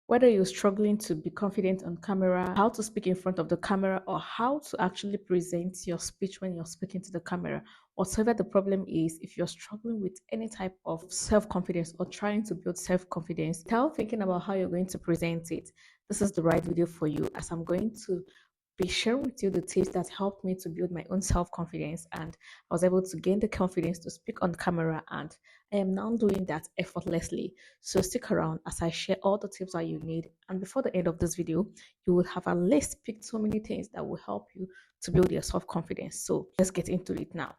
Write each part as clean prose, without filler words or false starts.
Whether you're struggling to be confident on camera, how to speak in front of the camera, or how to actually present your speech when you're speaking to the camera, whatever the problem is, if you're struggling with any type of self confidence or trying to build self confidence, without thinking about how you're going to present it, this is the right video for you, as I'm going to be sharing with you the tips that helped me to build my own self confidence, and I was able to gain the confidence to speak on camera, and I am now doing that effortlessly. So stick around as I share all the tips that you need, and before the end of this video you will have at least picked so many things that will help you to build your self confidence. So let's get into it now.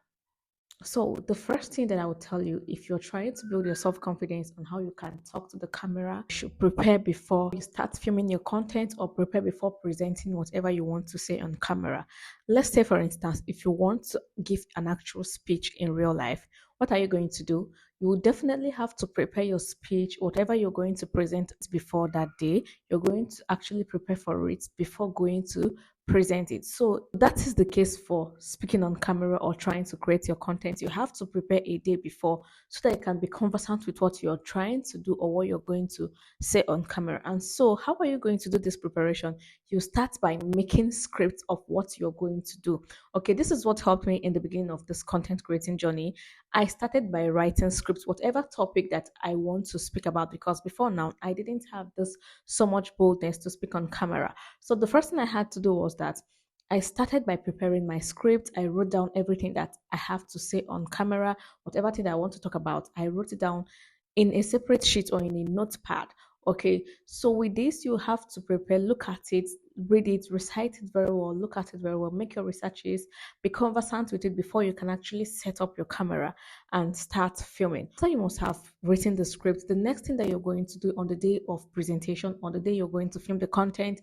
So, the first thing that I would tell you, if you're trying to build your self confidence on how you can talk to the camera, you should prepare before you start filming your content, or prepare before presenting whatever you want to say on camera. Let's say, for instance, if you want to give an actual speech in real life, what are you going to do? You will definitely have to prepare your speech, whatever you're going to present before that day. You're going to actually prepare for it before going to present it. So that is the case for speaking on camera or trying to create your content. You have to prepare a day before so that you can be conversant with what you're trying to do or what you're going to say on camera. And so, how are you going to do this preparation? You start by making scripts of what you're going to do. Okay, this is what helped me in the beginning of this content creating journey. I started by writing scripts, whatever topic that I want to speak about, because before now I didn't have this so much boldness to speak on camera. So the first thing I had to do was that I started by preparing my script. I wrote down everything that I have to say on camera, whatever thing I want to talk about. I wrote it down in a separate sheet or in a notepad. Okay, so with this, you have to prepare, look at it, read it, recite it very well, look at it very well, make your researches, be conversant with it before you can actually set up your camera and start filming. So you must have written the script. The next thing that you're going to do on the day of presentation, on the day you're going to film the content,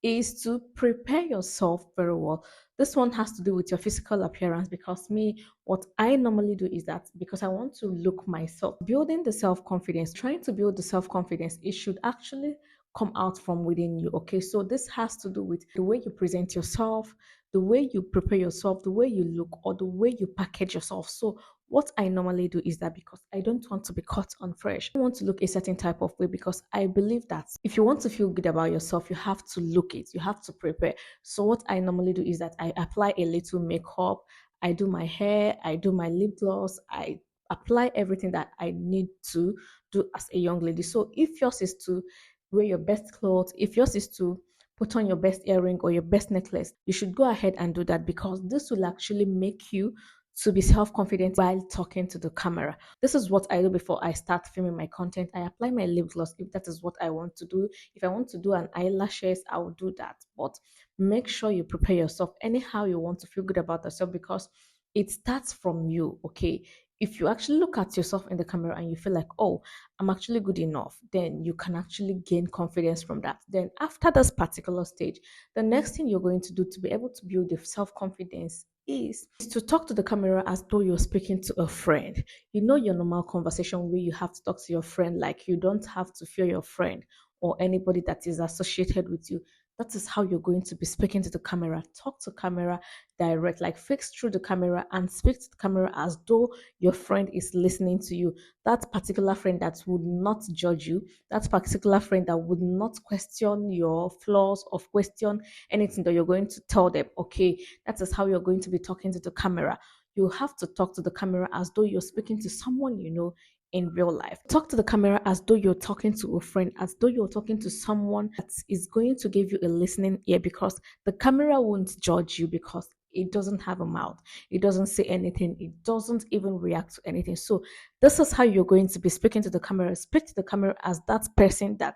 is to prepare yourself very well. This one has to do with your physical appearance, because me, what I normally do is that because I want to look myself, building the self confidence, trying to build the self confidence, it should actually come out from within you. Okay, so this has to do with the way you present yourself, the way you prepare yourself, the way you look, or the way you package yourself. So what I normally do is that because I don't want to be caught unfresh, I want to look a certain type of way, because I believe that if you want to feel good about yourself, you have to look it, you have to prepare. So what I normally do is that I apply a little makeup, I do my hair, I do my lip gloss, I apply everything that I need to do as a young lady. So if yours is to wear your best clothes, if yours is to put on your best earring or your best necklace, you should go ahead and do that, because this will actually make you to be self-confident while talking to the camera. This is what I do before I start filming my content. I apply my lip gloss if that is what I want to do. If I want to do an eyelashes, I will do that. But make sure you prepare yourself anyhow you want to feel good about yourself, because it starts from you. Okay, if you actually look at yourself in the camera and you feel like, oh, I'm actually good enough, then you can actually gain confidence from that. Then after this particular stage, the next thing you're going to do to be able to build the self-confidence is to talk to the camera as though you're speaking to a friend. You know, your normal conversation where you have to talk to your friend, like you don't have to fear your friend or anybody that is associated with you. That is how you're going to be speaking to the camera. Talk to camera direct, like fix through the camera and speak to the camera as though your friend is listening to you. That particular friend that would not judge you, that particular friend that would not question your flaws or question anything that you're going to tell them. Okay, that is how you're going to be talking to the camera. You have to talk to the camera as though you're speaking to someone you know in real life. Talk to the camera as though you're talking to a friend, as though you're talking to someone that is going to give you a listening ear, because the camera won't judge you, because it doesn't have a mouth, it doesn't say anything, it doesn't even react to anything. So this is how you're going to be speaking to the camera. Speak to the camera as that person that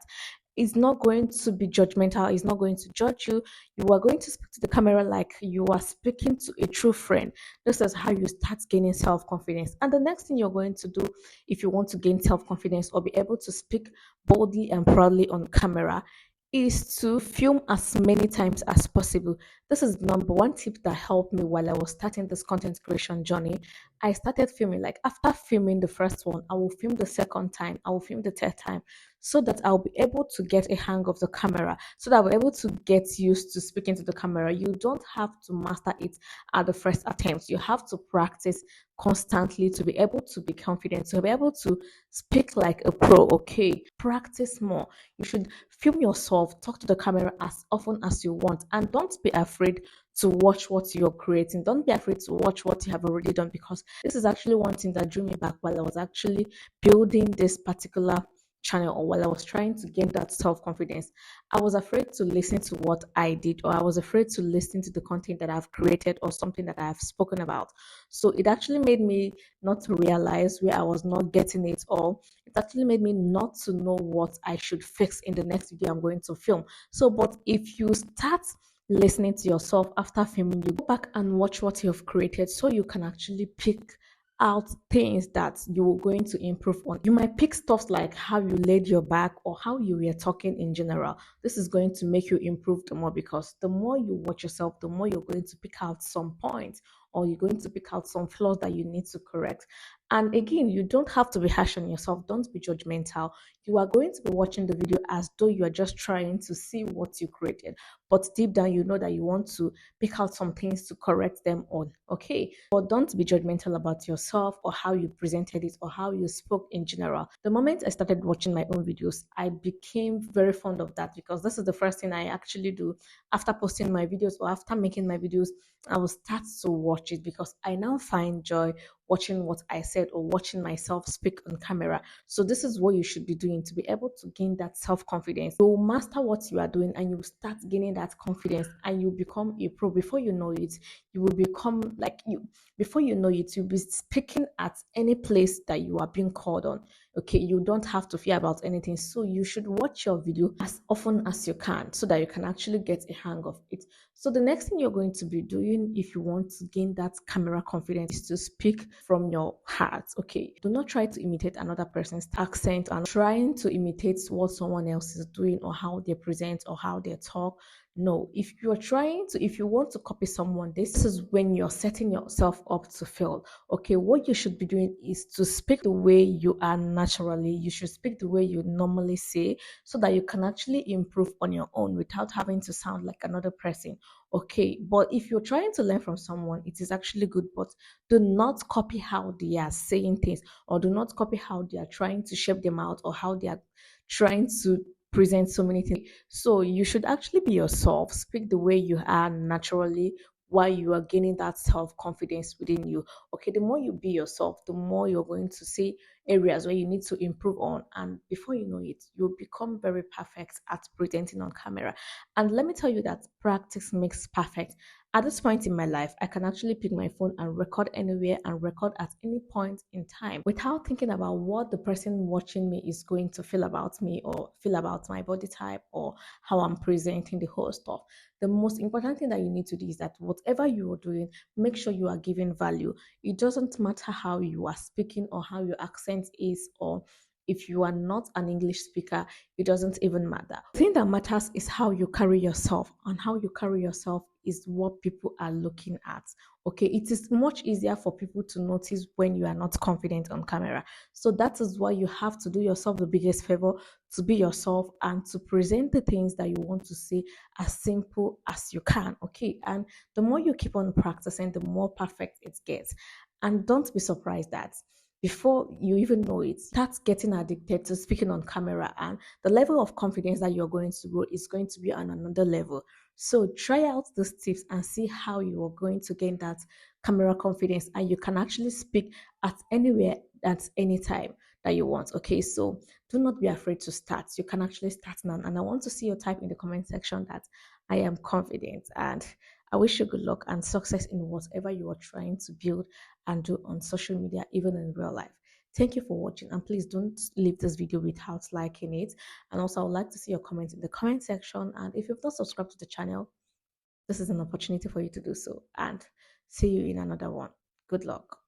is not going to be judgmental, is not going to judge you. You are going to speak to the camera like you are speaking to a true friend. This is how you start gaining self-confidence. And the next thing you're going to do, if you want to gain self-confidence or be able to speak boldly and proudly on camera, is to film as many times as possible. This is number one tip that helped me while I was starting this content creation journey. I started filming. Like after filming the first one, I will film the second time, I will film the third time, so that I'll be able to get a hang of the camera, so that I'll be able to get used to speaking to the camera. You don't have to master it at the first attempt. You have to practice constantly to be able to be confident, to be able to speak like a pro. Okay, practice more. You should film yourself, talk to the camera as often as you want, and don't be afraid to watch what you're creating. Don't be afraid to watch what you have already done, because this is actually one thing that drew me back while I was actually building this particular channel, or while I was trying to gain that self-confidence. I was afraid to listen to what I did, or I was afraid to listen to the content that I've created or something that I have spoken about. So it actually made me not to realize where I was not getting it, or it actually made me not to know what I should fix in the next video I'm going to film. So, but if you start listening to yourself after filming, you go back and watch what you've created, so you can actually pick out things that you're going to improve on. You might pick stuff like how you laid your back or how you were talking in general. This is going to make you improve the more, because the more you watch yourself, the more you're going to pick out some points, or you're going to pick out some flaws that you need to correct. And again, you don't have to be harsh on yourself. Don't be judgmental. You are going to be watching the video as though you are just trying to see what you created. But deep down, you know that you want to pick out some things to correct them on. Okay. But don't be judgmental about yourself or how you presented it or how you spoke in general. The moment I started watching my own videos, I became very fond of that, because this is the first thing I actually do after posting my videos or after making my videos. I will start to watch it, because I now find joy watching what I said or watching myself speak on camera. So this is what you should be doing to be able to gain that self-confidence. You will master what you are doing, and you start gaining that confidence, and you become a pro. Before you know it, you will become like you. Before you know it, you'll be speaking at any place that you are being called on. Okay, you don't have to fear about anything. So you should watch your video as often as you can, so that you can actually get a hang of it. So the next thing you're going to be doing, if you want to gain that camera confidence, is to speak from your heart. Okay, do not try to imitate another person's accent and trying to imitate what someone else is doing, or how they present, or how they talk. No, if you want to copy someone, this is when you're setting yourself up to fail. Okay, what you should be doing is to speak the way you are naturally. You should speak the way you normally say, so that you can actually improve on your own without having to sound like another person. Okay, but if you're trying to learn from someone, it is actually good, but do not copy how they are saying things, or do not copy how they are trying to shape them out, or how they are trying to present so many things. So you should actually be yourself, speak the way you are naturally, while you are gaining that self-confidence within you. Okay, the more you be yourself, the more you're going to see areas where you need to improve on, and before you know it, you'll become very perfect at presenting on camera. And let me tell you that practice makes perfect. At this point in my life, I can actually pick my phone and record anywhere and record at any point in time without thinking about what the person watching me is going to feel about me, or feel about my body type, or how I'm presenting the whole stuff. The most important thing that you need to do is that whatever you are doing, make sure you are giving value. It doesn't matter how you are speaking, or how your accent is, or if you are not an English speaker, it doesn't even matter. The thing that matters is how you carry yourself, and how you carry yourself is what people are looking at. Okay, it is much easier for people to notice when you are not confident on camera. So that is why you have to do yourself the biggest favor, to be yourself and to present the things that you want to say as simple as you can. Okay, and the more you keep on practicing, the more perfect it gets. And don't be surprised that before you even know it, start getting addicted to speaking on camera, and the level of confidence that you're going to grow is going to be on another level. So try out these tips and see how you are going to gain that camera confidence, and you can actually speak at anywhere at any time that you want. Okay, so do not be afraid to start. You can actually start now, and I want to see your type in the comment section that I am confident. And I wish you good luck and success in whatever you are trying to build and do on social media, even in real life. Thank you for watching, and please don't leave this video without liking it. And also, I would like to see your comments in the comment section. And if you've not subscribed to the channel, this is an opportunity for you to do so. And see you in another one. Good luck.